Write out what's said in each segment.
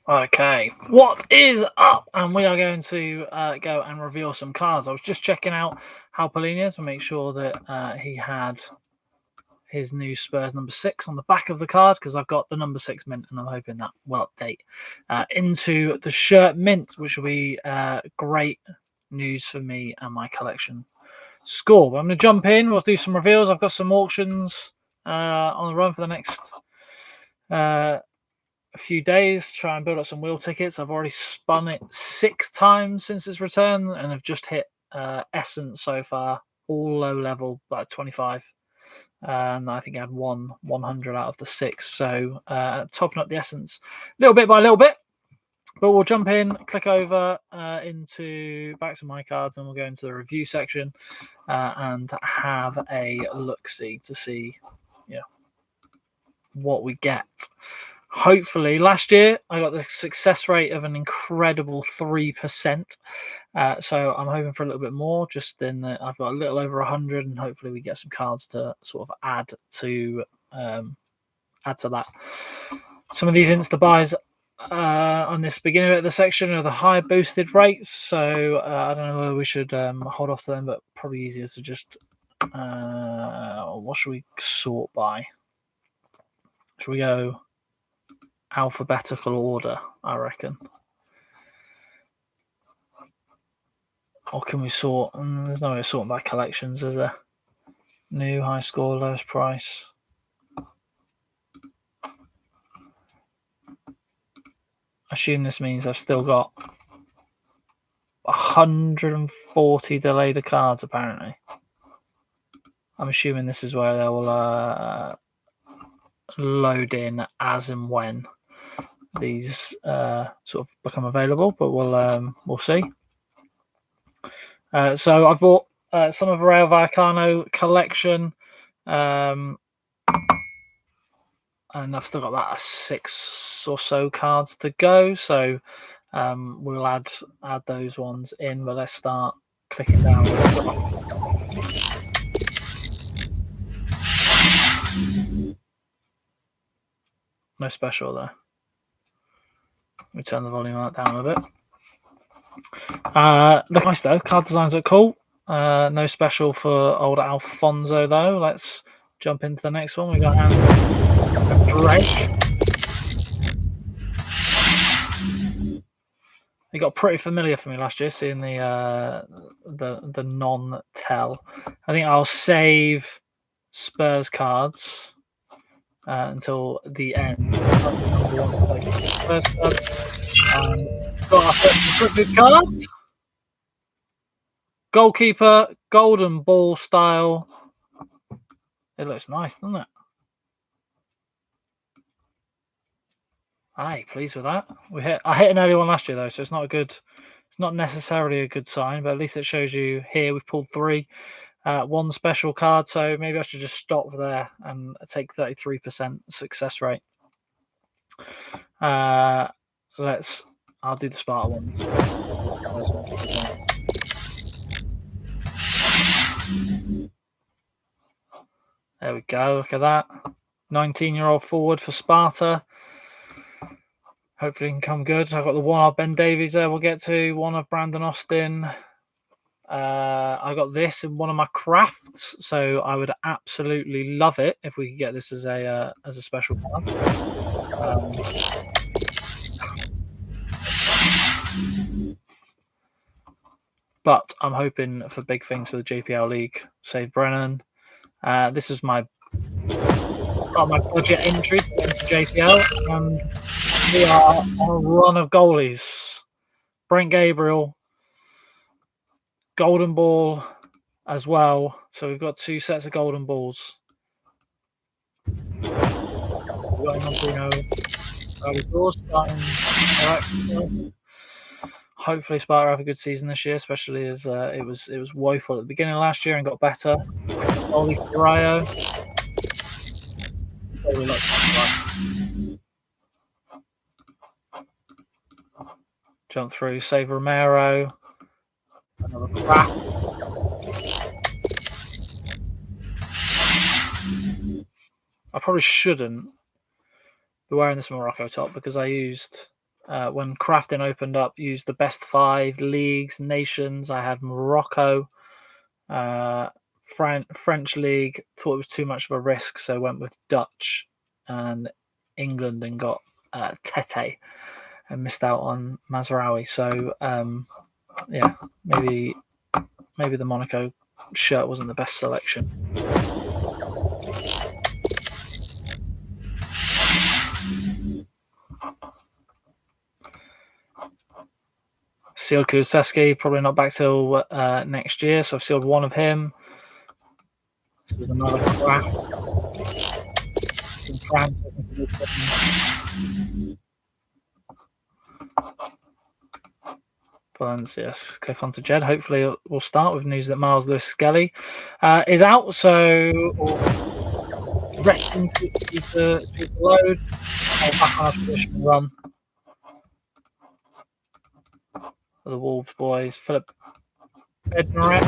Okay, what is up? And we are going to go and reveal some cards. I was just checking out how Polina to make sure that he had his new Spurs number 6 on the back of the card, because I've got the number 6 mint and I'm hoping that will update into the shirt mint, which will be great news for me and my collection score. But I'm going to jump in. We'll do some reveals. I've got some auctions on the run for the next a few days, try and build up some wheel tickets. I've already spun it 6 times since its return and have just hit Essence so far, all low level, like 25. And I think I had 100 out of the 6. So topping up the Essence little bit by little bit. But we'll jump in, click over back to my cards, and we'll go into the review section and have a look-see to see what we get. Hopefully, last year I got the success rate of an incredible 3%. So I'm hoping for a little bit more. Just in that I've got a little over 100, and hopefully we get some cards to sort of add to that. Some of these insta buys on this beginning of the section are the high boosted rates. So I don't know whether we should hold off to them, but probably easier to just what should we sort by? Should we go alphabetical order, I reckon? Or can we sort? There's no way of sorting by collections, is there? New, high score, lowest price. I assume this means I've still got 140 delayed cards, apparently. I'm assuming this is where they will load in as and when these sort of become available, but we'll see. So I bought some of the Rayo Vallecano collection, and I've still got about 6 or so cards to go. So we'll add those ones in, but let's start clicking down. No special there. We turn the volume down a bit. Look nice though. Card designs are cool. No special for old Alfonso though. Let's jump into the next one. We got Dredge. He got pretty familiar for me last year, seeing the non-tell. I think I'll save Spurs cards until the end. First card. Got our first good cards. Goalkeeper, golden ball style. It looks nice, doesn't it? Aye, pleased with that. I hit an early one last year though, so it's not a good. It's not necessarily a good sign, but at least it shows you here we've pulled 3, 1 special card. So maybe I should just stop there and take 33% success rate. I'll do the Sparta ones. There we go. Look at that. 19-year-old forward for Sparta. Hopefully it can come good. So I've got the one of Ben Davies there we'll get to. One of Brandon Austin. I got this in one of my crafts. So I would absolutely love it if we could get this as a special card. But I'm hoping for big things for the JPL League. Save Brennan. This is my budget entry into JPL, and we are on a run of goalies. Brent Gabriel, golden ball as well. So we've got 2 sets of golden balls. Hopefully Sparta have a good season this year, especially as it was woeful at the beginning of last year and got better. Goalie for Rayo. Jump through, save Romero. Another crap. I probably shouldn't be wearing this Morocco top because I used when crafting opened up, used the best 5 leagues, nations. I had Morocco, uh, French league. Thought it was too much of a risk, so went with Dutch and England and got Tete and missed out on Mazraoui. So yeah, maybe the Monaco shirt wasn't the best selection. Sealed Kulusevski, probably not back till next year, so I've sealed one of him. This was another craft in France. Valencius. Click on to Jed. Hopefully, we'll start with news that Miles Lewis Skelly is out, so resting to load. Back on our traditional run for the Wolves boys. Philip Bednaret,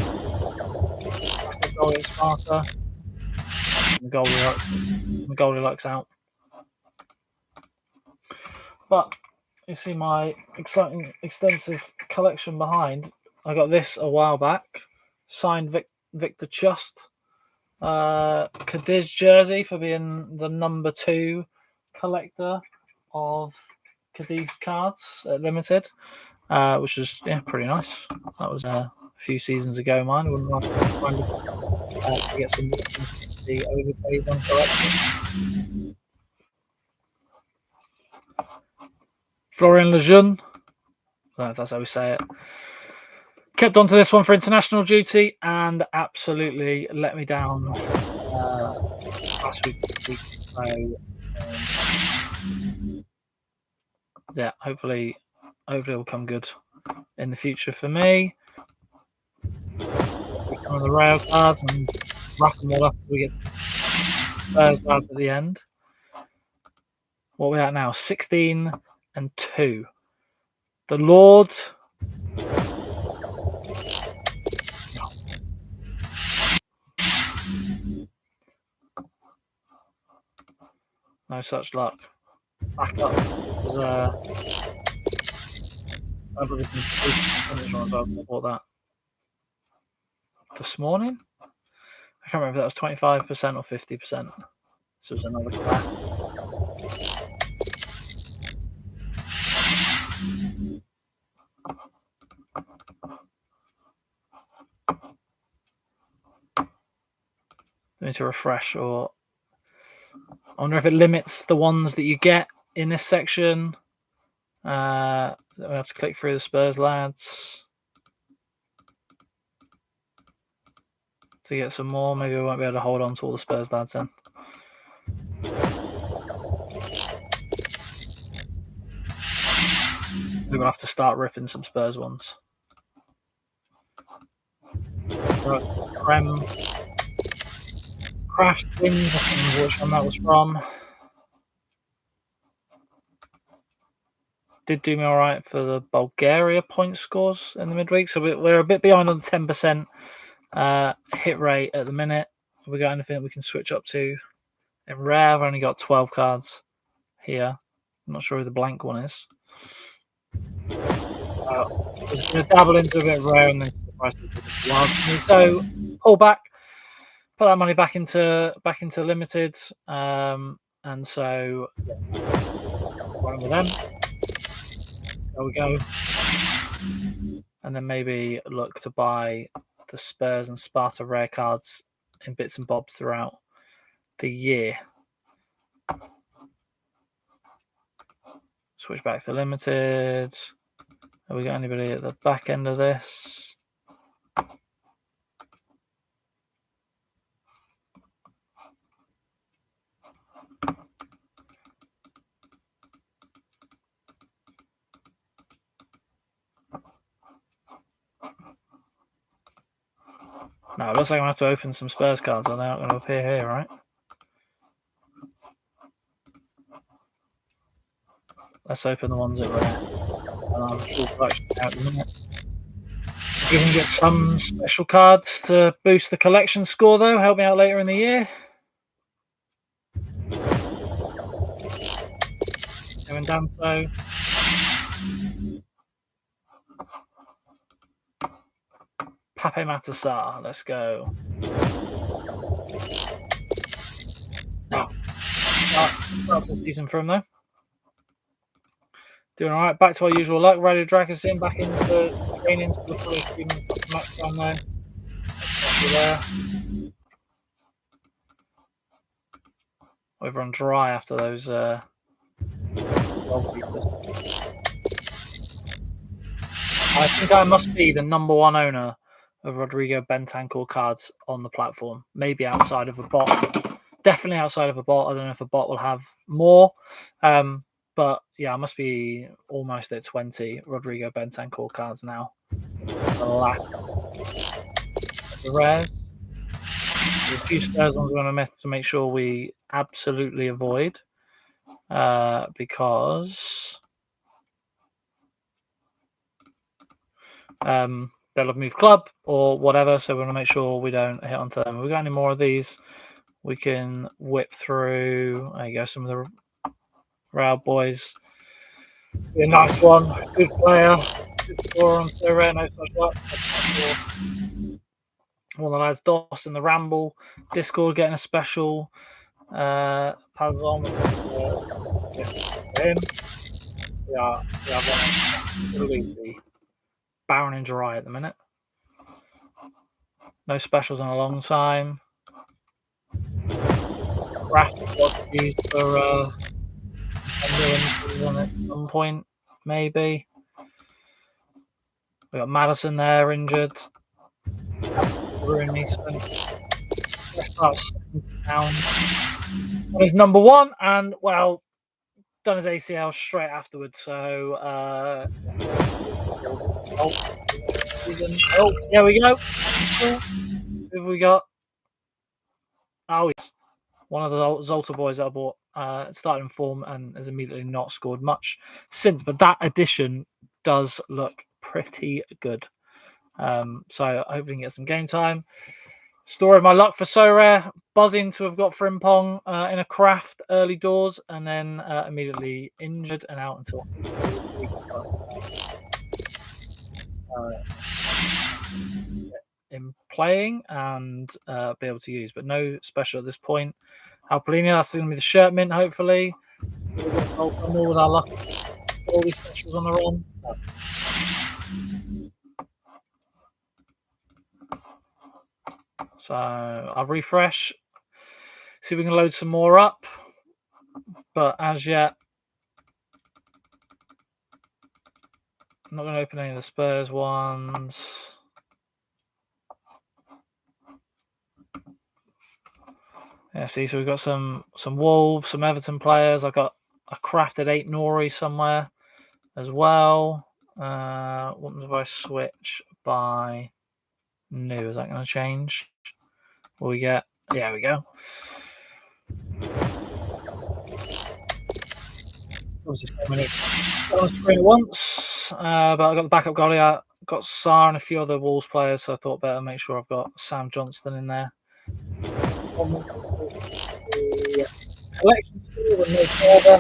goalie at Sparta. The Goldilocks out. But you see my exciting, extensive collection behind. I got this a while back. Signed Victor Chust. Cadiz jersey for being the number 2 collector of Cadiz cards at Limited, which is pretty nice. That was a few seasons ago. Mine wouldn't mind to get some the overpays on collection. Florian Lejeune, I don't know if that's how we say it. Kept on to this one for international duty and absolutely let me down last week. So, yeah, hopefully it will come good in the future for me. Some of the rail cards and wrap them all up until we get Spurs cards at the end. What are we at now? 16 and 2. The Lord. No such luck. Back up. I bought that this morning. I can't remember if that was 25% or 50%. This was another clap. I need to refresh, or I wonder if it limits the ones that you get in this section. We have to click through the Spurs lads to get some more. Maybe we won't be able to hold on to all the Spurs lads then. We're going to have to start ripping some Spurs ones. Prem. Crash Wins, I can't remember which one that was from. Did do me all right for the Bulgaria point scores in the midweek. So we're a bit behind on the 10% hit rate at the minute. Have we got anything that we can switch up to? In rare, I've only got 12 cards here. I'm not sure who the blank one is. I'm just going to dabble into a bit of rare and then so pull back, put that money back into limited, and so one with them. There we go, and then maybe look to buy the Spurs and Sparta rare cards in bits and bobs throughout the year. Switch back to limited. Have we got anybody at the back end of this? No, it looks like I'm going to have to open some Spurs cards, or they're not going to appear here, right? Let's open the ones that were there. And I'll have a full collection out in a minute. If you can get some special cards to boost the collection score, though, help me out later in the year. Going down so. Pape Matasar, let's go. Oh, start to the season for him though. Doing all right. Back to our usual luck. Ready to drag us in back into training. So we'll probably see him match down there. There. We've run dry after those goalkeepers. I think I must be the number one owner of Rodrigo Bentancur cards on the platform. Maybe outside of a bot. Definitely outside of a bot. I don't know if a bot will have more. But yeah, I must be almost at 20 Rodrigo Bentancur cards now. The rares. There's a few Spurs ones we're going to make sure we absolutely avoid. Because they'll have moved club or whatever, so we want to make sure we don't hit onto them. If we got any more of these, we can whip through. There you go, some of the Rail boys. Be a nice one, good player, good scorer on Sorare, no such luck. One of the lads, Doss in the Ramble Discord, getting a special. Pazon him. Yeah, absolutely barren and dry at the minute. No specials in a long time. Raft was used for on it at some point, maybe. We got Madison there injured. Ruin me spent about £70 on his number one, and well, done his ACL straight afterwards. So oh, there we go. Who have we got? Oh, yes. One of the Zolta boys that I bought started in form and has immediately not scored much since. But that addition does look pretty good. So hopefully we can get some game time. Story of my luck for Sorare, buzzing to have got Frimpong in a craft early doors and then immediately injured and out until in playing and be able to use, but no special at this point. Alpolini, that's going to be the shirt mint, hopefully. More with our luck. All these specials on the run. So I'll refresh, see if we can load some more up. But as yet, I'm not going to open any of the Spurs ones. Yeah, see, so we've got some Wolves, some Everton players. I've got a crafted 8 Nori somewhere as well. What if I switch by new? Is that going to change? Will we get? Yeah, we go. Obviously, so many on the screen at once. But I got the backup goalie. I got Sar and a few other Wolves players, so I thought better make sure I've got Sam Johnston in there. Collection score and no further.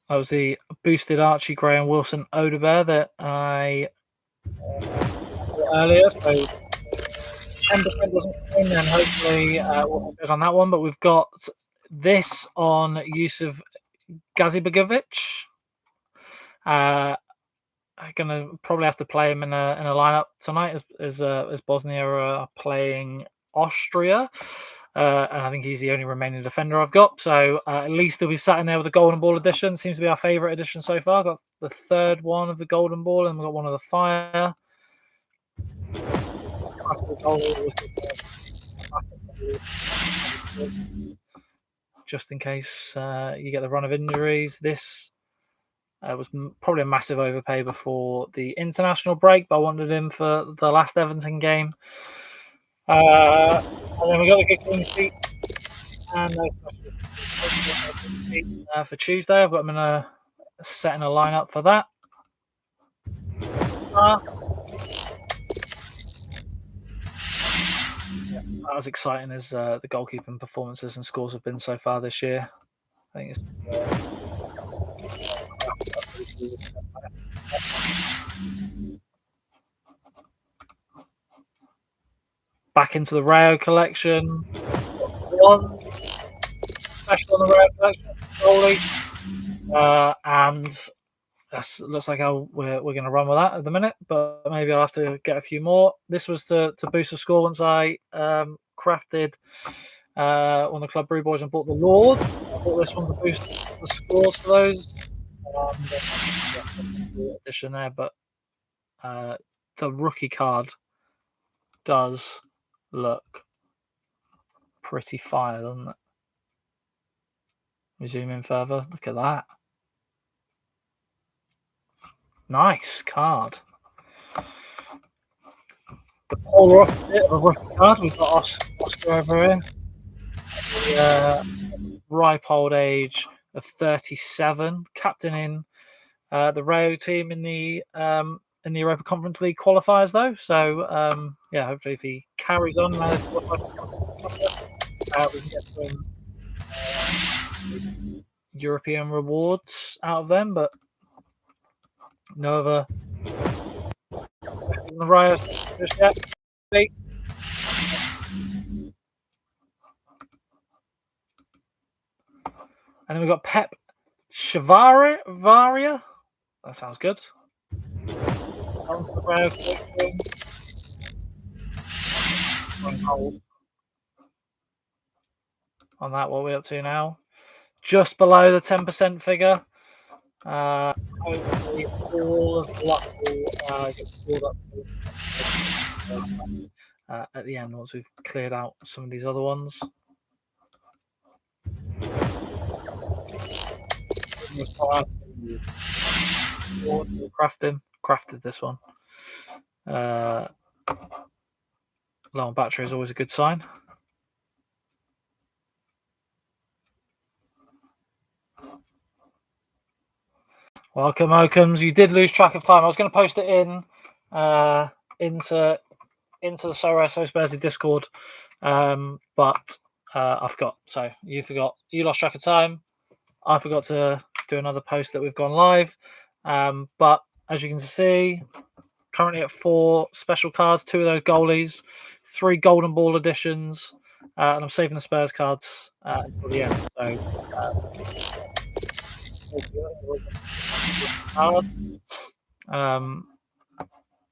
That was the boosted Archie Gray and Wilson Odebear that I earlier. So 10% doesn't come in, and hopefully we'll focus on that one. But we've got this on Yusuf Gazibegovic. I'm gonna probably have to play him in a lineup tonight as Bosnia are playing Austria. And I think he's the only remaining defender I've got. So at least he'll be sat in there with the Golden Ball edition. Seems to be our favourite edition so far. Got the third one of the Golden Ball, and we've got one of the Fire. Just in case you get the run of injuries. This was probably a massive overpay before the international break, but I wanted him for the last Everton game. And then we got the good clean sheet. And for Tuesday, I've got him in a set in a lineup for that. Not as exciting as the goalkeeping performances and scores have been so far this year. I think it's back into the Rayo collection. One special on the Rayo collection, goalie, and that looks like how we're going to run with that at the minute. But maybe I'll have to get a few more. This was to boost the score once I crafted one of the Club Brugge boys and bought the Lord. I bought this one to boost the scores for those. Addition there, but the rookie card does look pretty fire, doesn't it? We zoom in further. Look at that. Nice card. The polar opposite of a rookie card. We've got Oscar over here. Ripe old age of 37, captaining the Rayo team in the Europa Conference League qualifiers, though. So yeah, hopefully if he carries on, we can get some European rewards out of them. But no other in the Rayo just yet. And then we've got Pep Varia. That sounds good. On that, what are we up to now? Just below the 10% figure. Hopefully all of the luck will get scored up at the end once we've cleared out some of these other ones. Crafted this one. Low on battery is always a good sign. Welcome, Oakums. You did lose track of time. I was going to post it in into the Sorare So Spursy Discord, but I forgot. So you forgot. You lost track of time. I forgot to do another post that we've gone live. But as you can see, currently at 4 special cards, 2 of those goalies, 3 golden ball editions, and I'm saving the Spurs cards until the end. So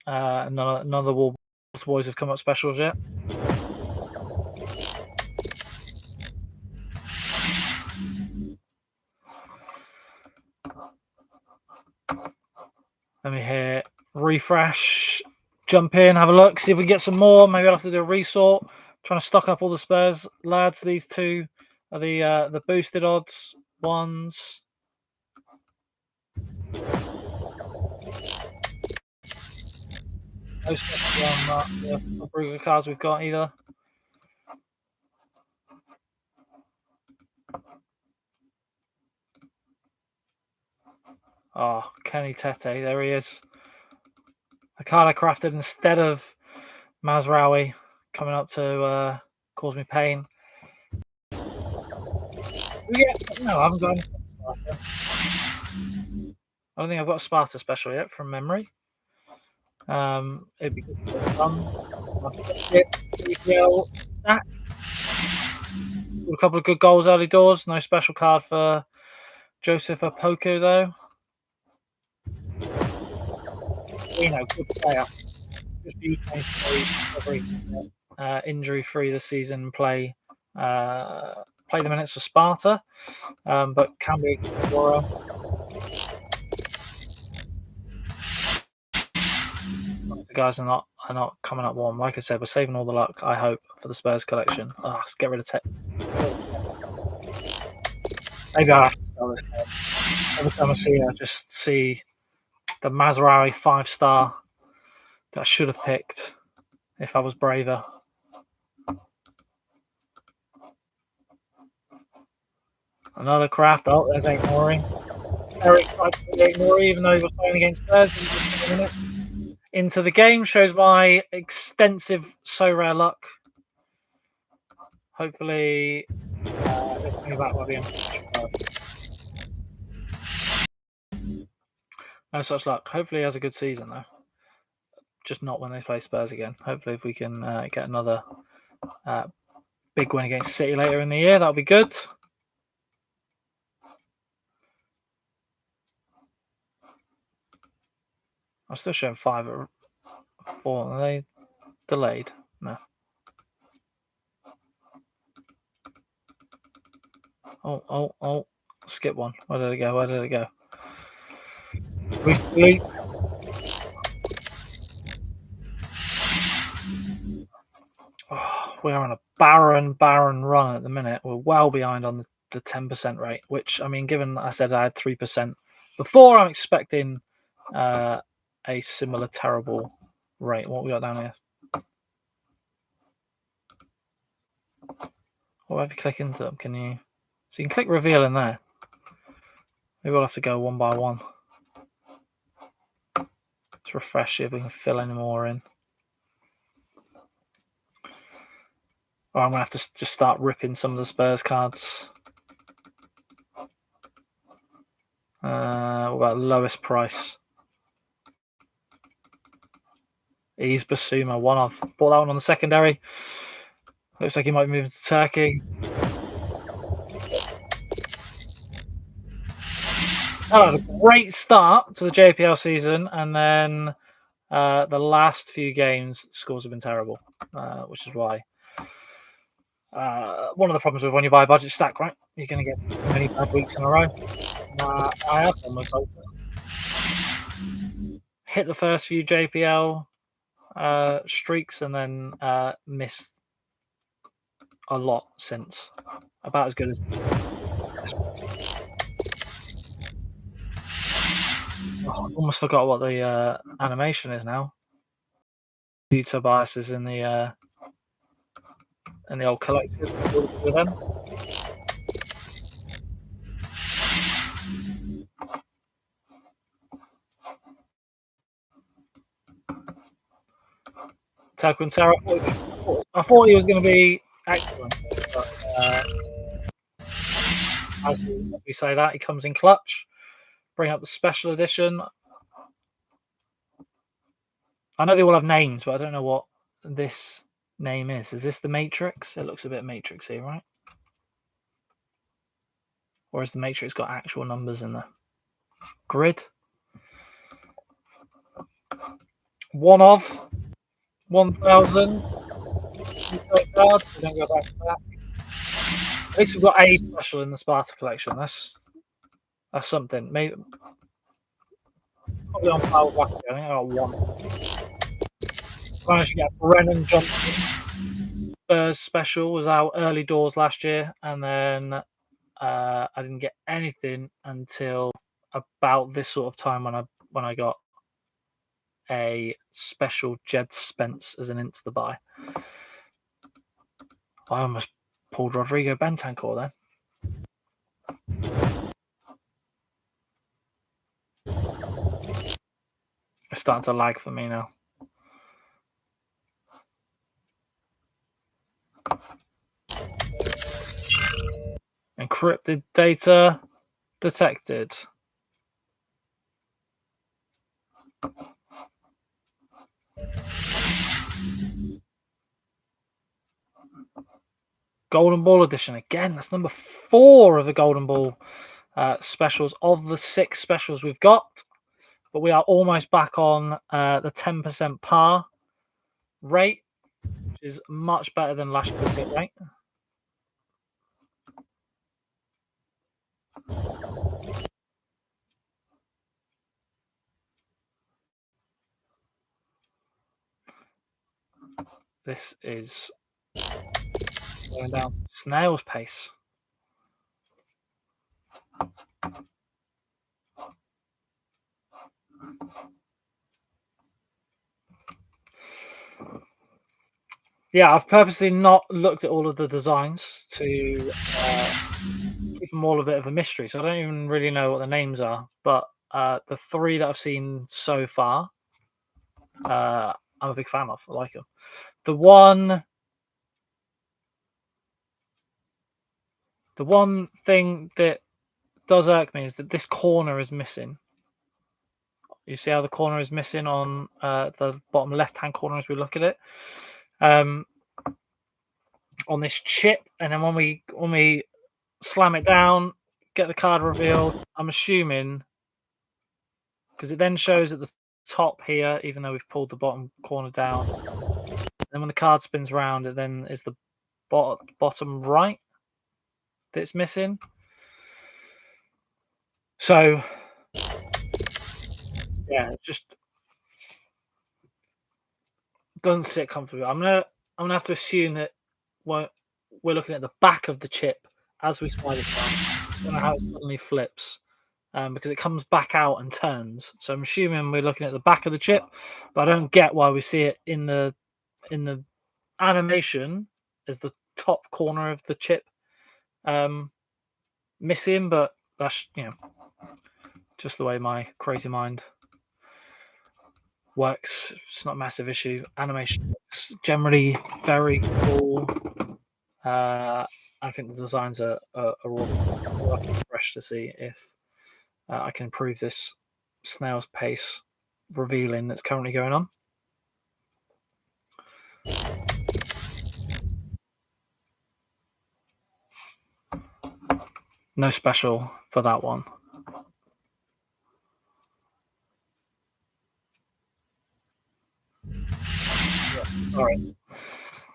none of the Wolves boys have come up specials yet. Let me hit refresh, jump in, have a look, see if we can get some more. Maybe I'll have to do a resort. Trying to stock up all the Spurs lads. These 2 are the boosted odds ones. No special on the Brugge cards we've got either. Oh, Kenny Tete, there he is. The card I crafted instead of Mazraoui coming up to cause me pain. No, I haven't got anything. I don't think I've got a Sparta special yet from memory. It'd be good to get done. A couple of good goals early doors. No special card for Joseph Opoku though. Good player. Injury free this season. Play the minutes for Sparta, but can be a good scorer. The guys are not coming up warm. Like I said, we're saving all the luck, I hope, for the Spurs collection. Let's get rid of Tech. Maybe I have to sell this game. Every time I see it, I just see the Mazraoui 5-star that I should have picked if I was braver. Another craft. Oh, there's 8 Mori. Eric tried to put 8 Mori, even though he was playing against Spurs. Into the game shows my extensive so rare luck. Hopefully They're coming back by the end. No such luck. Hopefully, he has a good season though. Just not when they play Spurs again. Hopefully, if we can get another big win against City later in the year, that'll be good. I'm still showing 5 at 4. Are they delayed? No. Oh. Skip one. Where did it go? Where did it go? Oh, we're on a barren run at the minute. We're well behind on the 10% rate, which, I mean, given I said I had 3% before, I'm expecting a similar terrible rate. What we got down here? What if you click into them? Can you? So you can click reveal in there. Maybe we'll have to go one by one. Let's refresh, see if we can fill any more in. Or I'm going to have to just start ripping some of the Spurs cards. What about lowest price? He's Basuma, one off. Bought that one on the secondary. Looks like he might be moving to Turkey. Oh, a great start to the JPL season, and then the last few games, scores have been terrible, which is why one of the problems with when you buy a budget stack, right? You're going to get many bad weeks in a row. I have almost hit the first few JPL streaks and then missed a lot since. About as good as. Oh, I almost forgot what the animation is now. Computer biases in the old collectors. Taquintero, I thought he was going to be excellent, but as we say that, he comes in clutch. Bring up the special edition. I know they all have names, but I don't know what this name is. Is this the Matrix? It looks a bit Matrixy, right? Or has the Matrix got actual numbers in the grid? One of 1,000. We don't go back to that. At least we've got a special in the Sparta collection. That's something. Maybe probably on par with last year. I think I got one. Managed to get Brennan Johnson. Spurs special was out early doors last year, and then I didn't get anything until about this sort of time when I got a special Jed Spence as an insta buy. I almost pulled Rodrigo Bentancur then. It's starting to lag for me now. Encrypted data detected. Golden Ball edition again. That's number 4 of the Golden Ball specials of the 6 specials we've got. But we are almost back on the 10% par rate, which is much better than last year's hit rate. This is going down snail's pace. Yeah, I've purposely not looked at all of the designs to keep them all a bit of a mystery. So I don't even really know what the names are. But the 3 that I've seen so far, I'm a big fan of. I like them. The one The one thing that does irk me is that this corner is missing. You see how the corner is missing on the bottom left-hand corner as we look at it um, on this chip, and then when we slam it down, get the card revealed. I'm assuming because it then shows at the top here, even though we've pulled the bottom corner down. Then when the card spins round, it then is the bottom right that's missing. So yeah, it just doesn't sit comfortably. I'm gonna have to assume that we're, we're looking at the back of the chip as we slide it down. I don't know how it suddenly flips because it comes back out and turns. So I'm assuming we're looking at the back of the chip, but I don't get why we see it in the animation as the top corner of the chip um, missing. But that's just the way my crazy mind works. It's not a massive issue. Animation looks generally very cool. I think the designs are all fresh to see if I can improve this snail's pace revealing that's currently going on. No special for that one.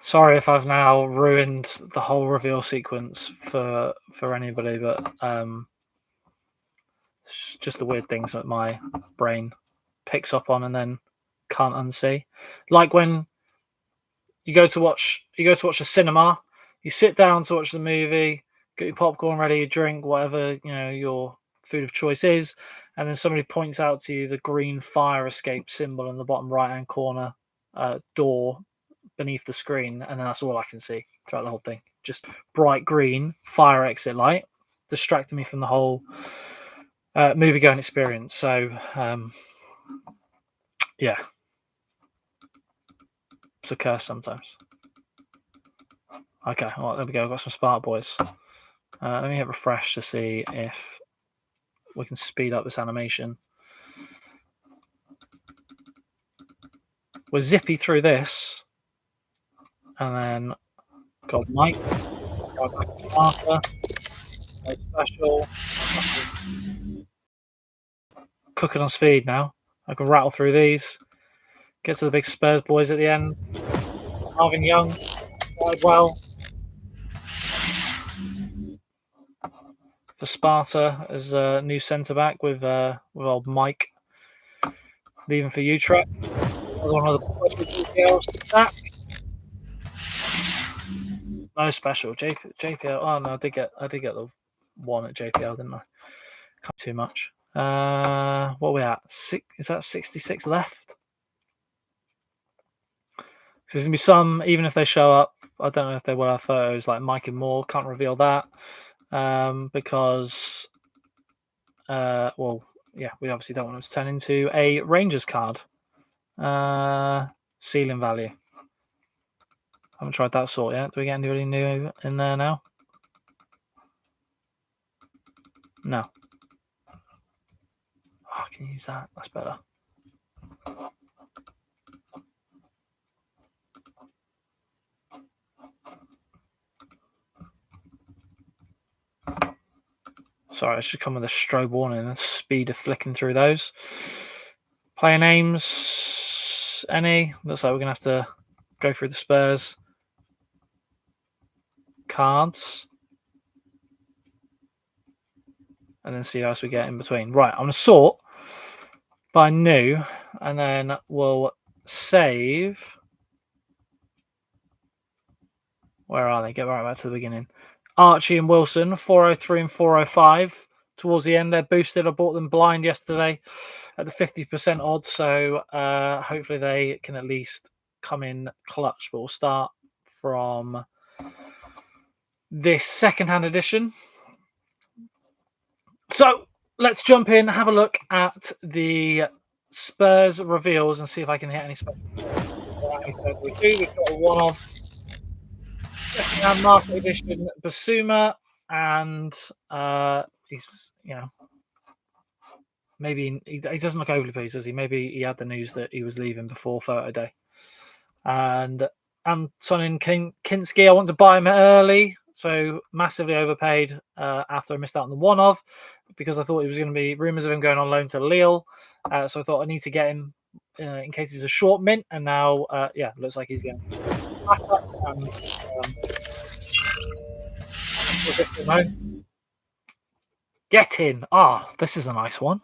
Sorry if I've now ruined the whole reveal sequence for anybody, but it's just the weird things that my brain picks up on and then can't unsee. Like when you go to watch a cinema, you sit down to watch the movie, get your popcorn ready, your drink, whatever your food of choice is, and then somebody points out to you the green fire escape symbol in the bottom right hand corner door beneath the screen, and then that's all I can see throughout the whole thing. Just bright green fire exit light, distracting me from the whole movie going experience. So yeah, it's a curse sometimes. Okay, well, there we go. I've got some Sparta boys. Let me hit refresh to see if we can speed up this animation. We're zippy through this, and then got Mike, got back to Sparta, special, cooking on speed now. I can rattle through these, get to the big Spurs boys at the end. Marvin Young, played well for Sparta as a new centre back with old Mike leaving for Utrecht. One of the back. No special. JPL. Oh no, I did get the one at JPL, didn't I? Can't too much. What are we at? Is that 66 left? There's gonna be some, even if they show up. I don't know if they will have photos like Mike and Moore. Can't reveal that because, well, yeah, we obviously don't want it to turn into a Rangers card. Ceiling value. Haven't tried that sort yet. Do we get anybody new in there now? No. Oh, I can use that. That's better. Sorry, it should come with a strobe warning and speed of flicking through those. Player names, any? Looks like we're going to have to go through the Spurs cards and then see how else we get in between. Right, I'm going to sort by new and then we'll save. Where are they? Get right back to the beginning. Archie and Wilson, 403 and 405. Towards the end, they're boosted. I bought them blind yesterday at the 50% odds, so hopefully they can at least come in clutch. But we'll start from this second-hand edition. So let's jump in, have a look at the Spurs reveals and see if I can hit any special. We've got a one-off second-hand market edition Basuma. and he's maybe he doesn't look overly pleased, does he? Maybe he had the news that he was leaving before photo day. And Antonin Kinski, I want to buy him early, so massively overpaid after I missed out on the one-off because I thought he was going to be rumours of him going on loan to Lille. So I thought I need to get him in case he's a short mint, and now looks like he's going back up and get in. This is a nice one.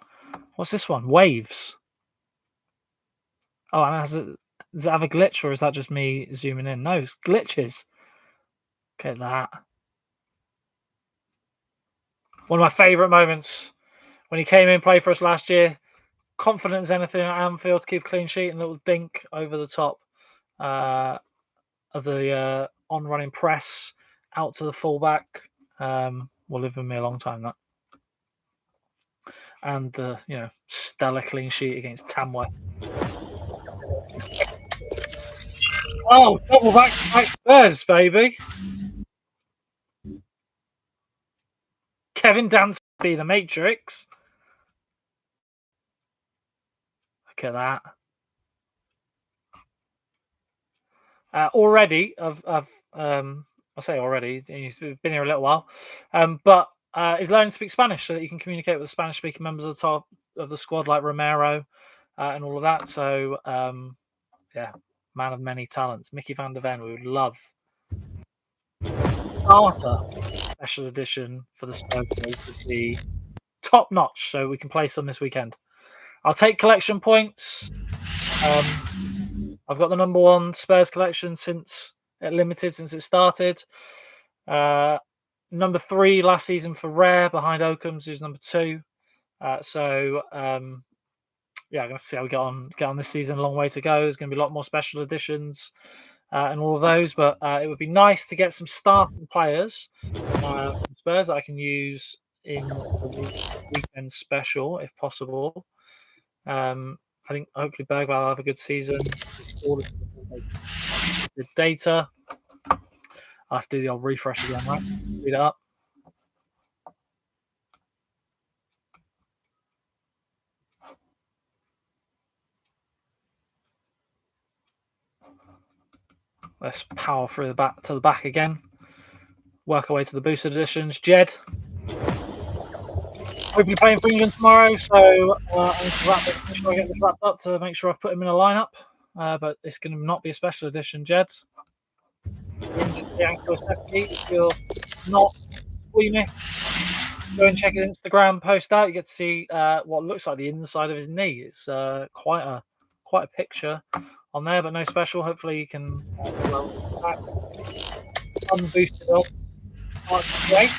What's this one? Waves. Oh, and does it have a glitch, or is that just me zooming in? No, it's glitches. Look at that. One of my favourite moments when he came in, played for us last year. Confident as anything at Anfield to keep a clean sheet, and a little dink over the top of the on-running press out to the fullback. Will live with me a long time, that. And the stellar clean sheet against Tamworth. Oh, double back Spurs, baby. Kevin Dansby, the Matrix. Look at that. Already, I say already, he's been here a little while, but he's learning to speak Spanish so that he can communicate with the Spanish-speaking members of the top of the squad like Romero and all of that. So, man of many talents. Mickey van der Ven, we would love. Sparta special edition for the Spurs would be top notch, so we can play some this weekend. I'll take collection points. I've got the number one Spurs collection since it started. Number 3 last season for Rare behind Oakham's, who's number 2. I'm going to see how we get on this season. A long way to go. There's going to be a lot more special editions and all of those, but it would be nice to get some starting players from Spurs that I can use in the weekend special if possible. I think hopefully Bergvall will have a good season. The data. I'll have to do the old refresh again, right? Read it up. Let's power through the back again. Work our way to the boosted editions. Jed. Hopefully playing for England tomorrow, so I need to make sure I get this wrapped up to make sure I've put him in a lineup. But it's going to not be a special edition, Jed. If you're not squeamish, go and check his Instagram post out. You get to see what looks like the inside of his knee. It's quite a picture on there, but no special. Hopefully you can unboosted up. That's great.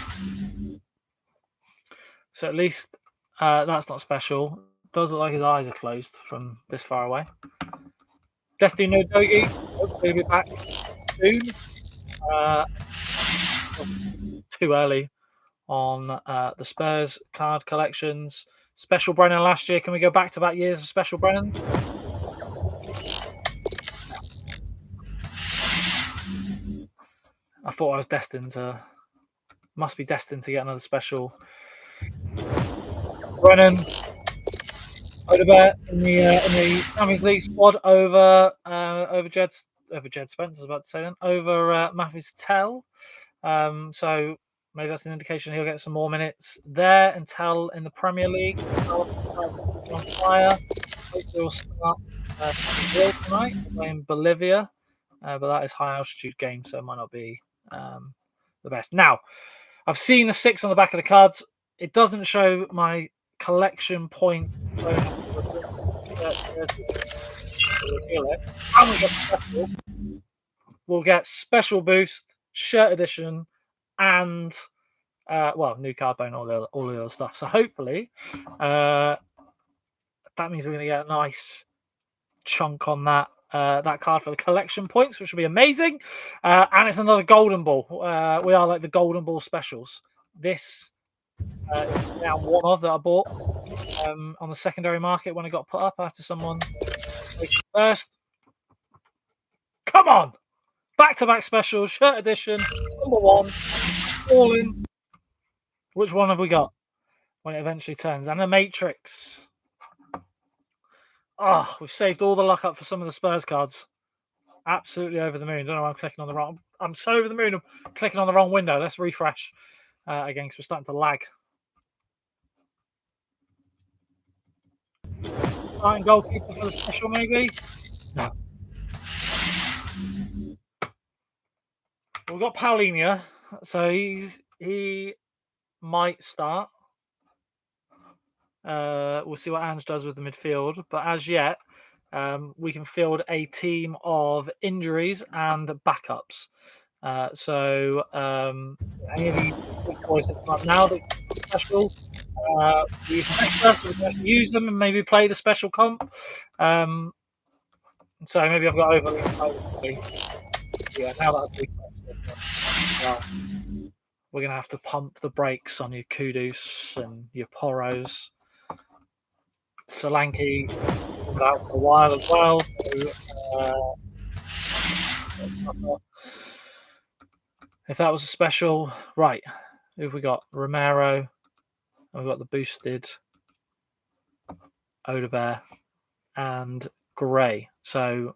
So at least that's not special. It does look like his eyes are closed from this far away. Destiny No Dogi, hopefully he'll be back soon. Too early on the Spurs card collections. Special Brennan last year. Can we go back to back years of Special Brennan? I thought I was must be destined to get another special. Brennan, Odebert in the Champions League squad over Jed Spence. I was about to say then over Matthews Tell. So maybe that's an indication he'll get some more minutes there. And Tell in the Premier League on fire. Hopefully we'll start tonight playing Bolivia, but that is high altitude game, so it might not be the best. Now, I've seen the 6 on the back of the cards. It doesn't show my collection point. We'll get special boost, shirt edition, and new card bone, all the other stuff. So hopefully, that means we're going to get a nice chunk on that card for the collection points, which will be amazing. And it's another golden ball. We are like the golden ball specials. This is now one of that I bought on the secondary market when it got put up after someone first. Come on, back-to-back specials, shirt edition, number 1, all in. Which one have we got when it eventually turns? And a Matrix. Oh, we've saved all the luck up for some of the Spurs cards. Absolutely over the moon. Don't know why I'm clicking on the wrong. I'm so over the moon. I'm clicking on the wrong window. Let's refresh again because we're starting to lag. Starting goalkeeper for the special, maybe. No. We've got Paulinho, so he might start. We'll see what Ange does with the midfield, but as yet, we can field a team of injuries and backups. So any of these big boys that come up now that are special, we better, so we can actually use them and maybe play the special comp. So maybe I've got overly. Yeah, now that I've we're gonna have to pump the brakes on your Kudus and your Poros. Solanke out for a while as well. So, if that was a special, right? Who have we got? Romero. We've got the boosted Odebear and Gray. So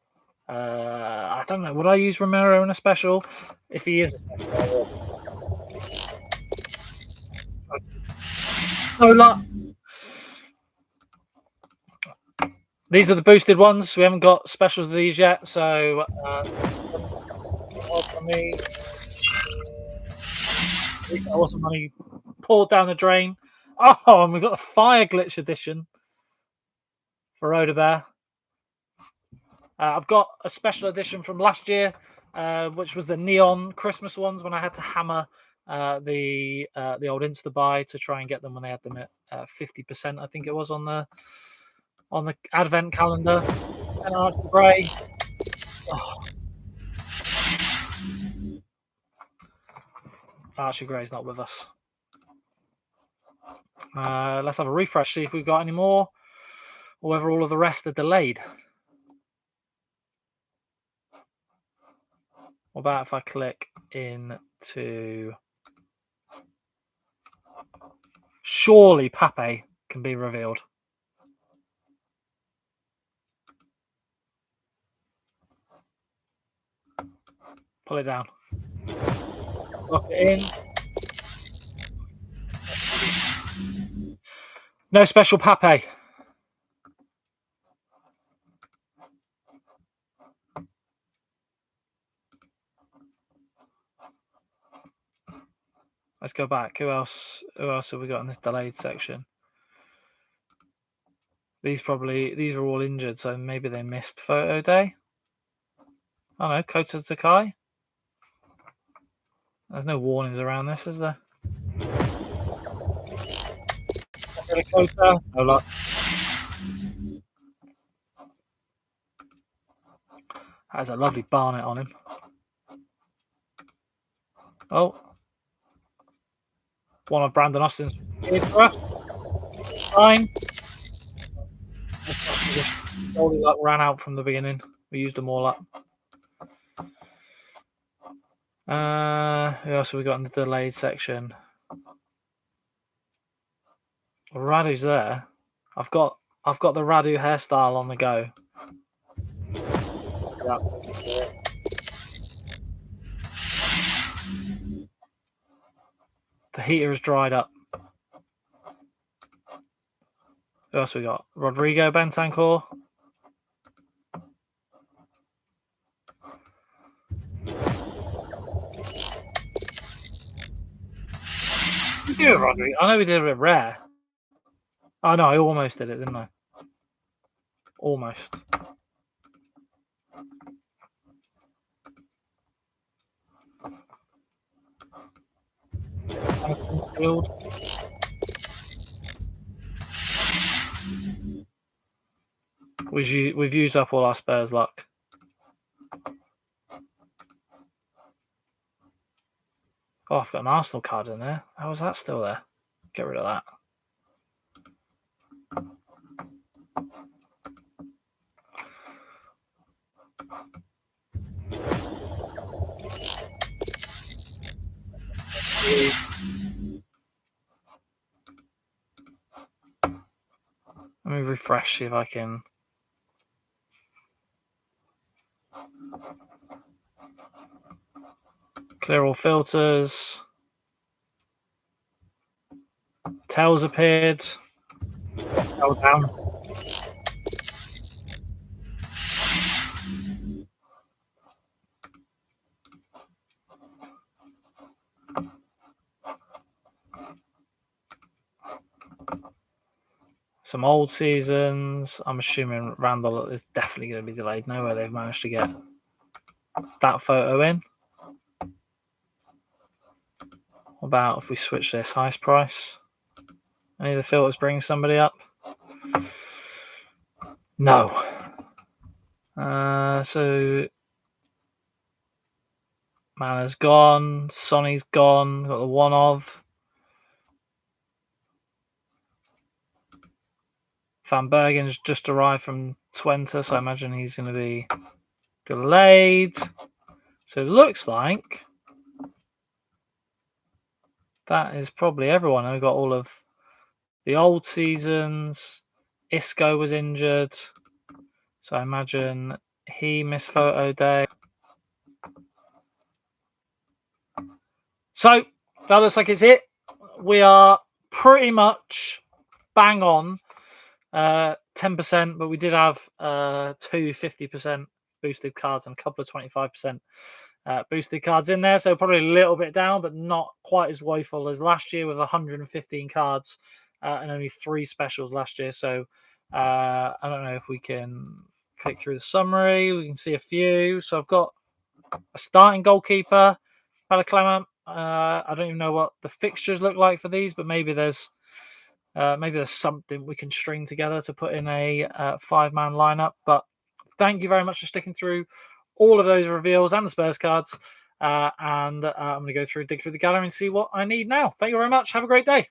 I don't know. Would I use Romero in a special? If he is a special, no luck. These are the boosted ones. We haven't got specials of these yet, so for me, at least that wasn't money poured down the drain. Oh, and we've got the Fire Glitch edition for Odebear. I've got a special edition from last year, which was the neon Christmas ones when I had to hammer the old Insta buy to try and get them when they had them at 50%. I think it was on the advent calendar. And Archie Gray. Oh. Archie Gray's not with us. Let's have a refresh, see if we've got any more, or whether all of the rest are delayed. What about if I click into... Surely Pape can be revealed. Pull it down. Lock it in. No special Pape. Let's go back. Who else have we got in this delayed section? These are all injured, so maybe they missed photo day. Oh no, Kota Sakai. There's no warnings around this, is there? Kota. No luck. Has a lovely Barnet on him. Oh. One of Brandon Austin's for us. Fine. All the luck ran out from the beginning. We used them all up. Who else have we got in the delayed section? Radu's there. I've got the Radu hairstyle on the go. Yeah. The heater has dried up. Who else we got? Rodrigo Bentancur. We do it, Rodrigo. I know we did it rare. Oh no, I almost did it, didn't I? Almost. We've used up all our Spurs luck. Oh, I've got an Arsenal card in there. How is that still there? Get rid of that. Let me refresh, see if I can. Clear all filters. Tails appeared. Tail down. Some old seasons. I'm assuming Randall is definitely going to be delayed. No way they've managed to get that photo in. What about if we switch this highest price? Any of the filters bring somebody up? No. So Mana's gone. Sonny's gone. Got the one of. Van Bergen's just arrived from Twente, so I imagine he's going to be delayed. So it looks like that is probably everyone. We've got all of the old seasons. Isco was injured, so I imagine he missed photo day. So that looks like it's it. We are pretty much bang on 10%, but we did have two 50% boosted cards and a couple of 25% boosted cards in there. So probably a little bit down, but not quite as woeful as last year with 115 cards and only 3 specials last year. So I don't know if we can click through the summary. We can see a few. So I've got a starting goalkeeper, Vallecano. I don't even know what the fixtures look like for these, but maybe there's something we can string together to put in a 5-man lineup. But thank you very much for sticking through all of those reveals and the Spurs cards. And I'm going to go through, dig through the gallery and see what I need now. Thank you very much. Have a great day.